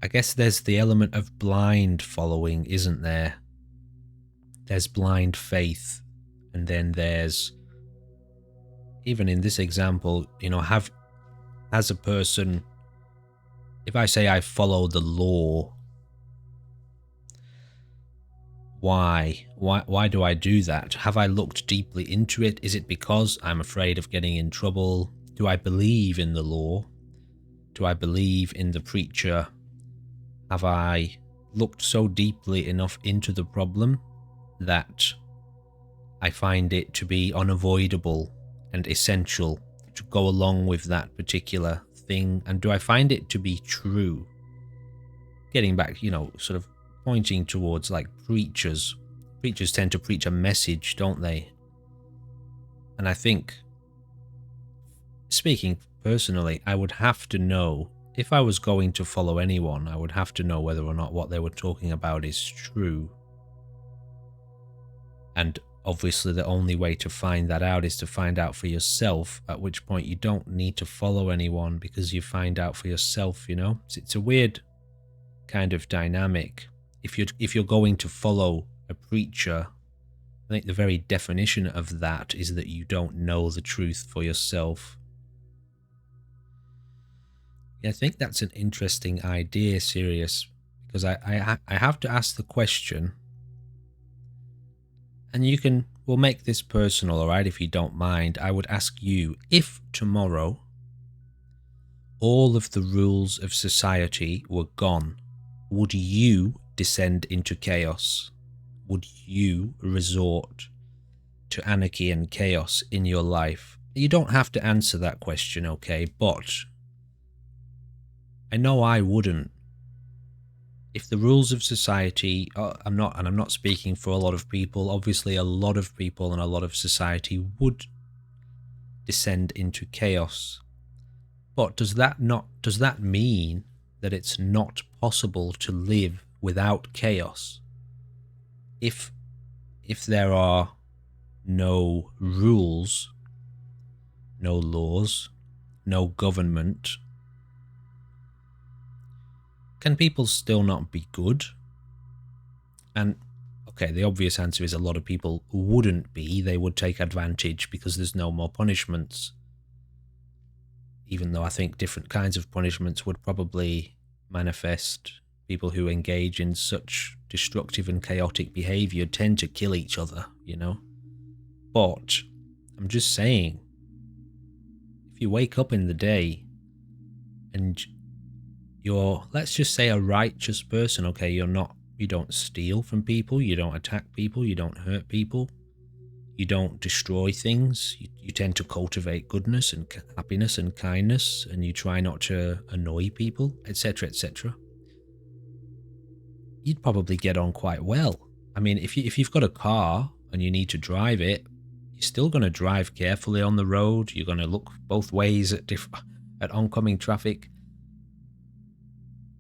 I guess there's the element of blind following, isn't there? There's blind faith, and then there's, even in this example, as a person, if I say I follow the law, why do I do that? Have I looked deeply into it? Is it because I'm afraid of getting in trouble? Do I believe in the law? Do I believe in the preacher? Have I looked so deeply enough into the problem that I find it to be unavoidable and essential to go along with that particular thing? And do I find it to be true? Getting back, sort of pointing towards like preachers. Preachers tend to preach a message, don't they? And I think, speaking personally, I would have to know, if I was going to follow anyone, I would have to know whether or not what they were talking about is true. And obviously the only way to find that out is to find out for yourself, at which point you don't need to follow anyone because you find out for yourself, It's a weird kind of dynamic. If you're going to follow a preacher, I think the very definition of that is that you don't know the truth for yourself. Yeah, I think that's an interesting idea, Sirius, because I have to ask the question, and we'll make this personal, all right, if you don't mind. I would ask you, if tomorrow all of the rules of society were gone, would you descend into chaos? Would you resort to anarchy and chaos in your life? You don't have to answer that question, okay? But I know I wouldn't. If the rules of society, I'm not speaking for a lot of people. Obviously, a lot of people and a lot of society would descend into chaos. But does that mean that it's not possible to live without chaos? If there are no rules, no laws, no government, can people still not be good? And okay, the obvious answer is a lot of people wouldn't be. They would take advantage because there's no more punishments. Even though I think different kinds of punishments would probably manifest. People who engage in such destructive and chaotic behavior tend to kill each other, But I'm just saying, if you wake up in the day and you're, let's just say, a righteous person, okay, you don't steal from people, you don't attack people, you don't hurt people, you don't destroy things, you tend to cultivate goodness and happiness and kindness, and you try not to annoy people, etc., etc. You'd probably get on quite well. I mean, if you've got a car and you need to drive it, you're still going to drive carefully on the road. You're going to look both ways at oncoming traffic.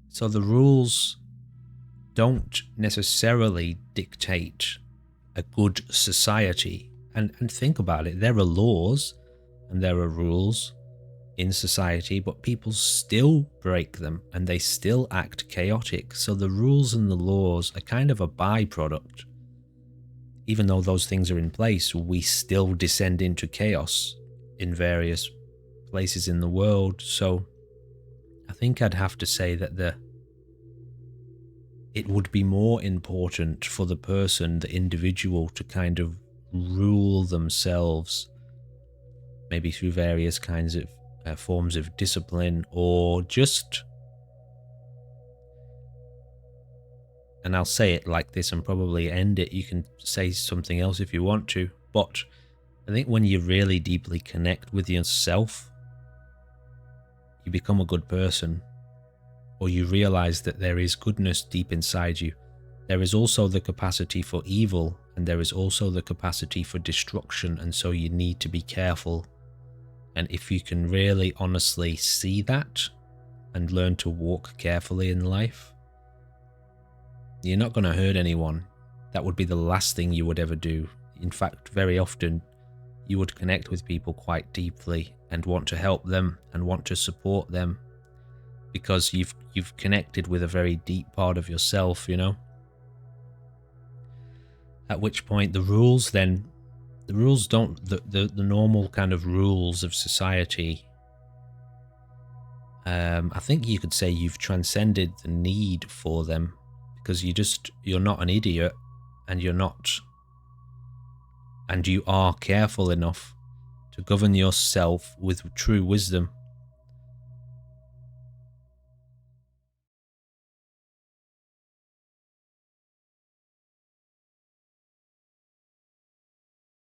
So the rules don't necessarily dictate a good society. And think about it, there are laws and there are rules in society, but people still break them and they still act chaotic. So the rules and the laws are kind of a byproduct. Even though those things are in place, we still descend into chaos in various places in the world. So I think I'd have to say that it would be more important for the person, the individual, to kind of rule themselves, maybe through various kinds of forms of discipline, or just, and I'll say it like this and probably end it, you can say something else if you want to, but I think when you really deeply connect with yourself, you become a good person, or you realize that there is goodness deep inside you. There is also the capacity for evil, and there is also the capacity for destruction, and so you need to be careful. And if you can really honestly see that and learn to walk carefully in life, you're not going to hurt anyone. That would be the last thing you would ever do. In fact, very often you would connect with people quite deeply and want to help them and want to support them, because you've connected with a very deep part of yourself, you know. At which point the rules don't, the normal kind of rules of society, I think you could say you've transcended the need for them, because you're not an idiot, and you are careful enough to govern yourself with true wisdom.